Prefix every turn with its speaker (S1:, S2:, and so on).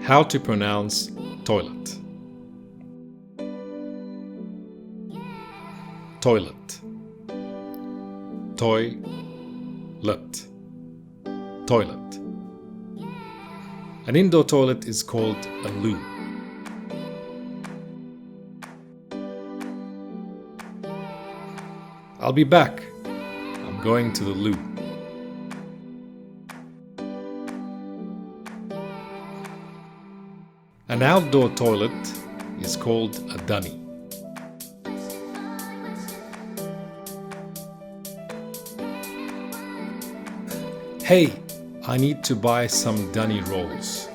S1: How to pronounce toilet. Toilet. Toilet. Toilet. An indoor toilet is called a loo. I'll be back. I'm going to the loo. An outdoor toilet is called a dunny. Hey, I need to buy some dunny rolls.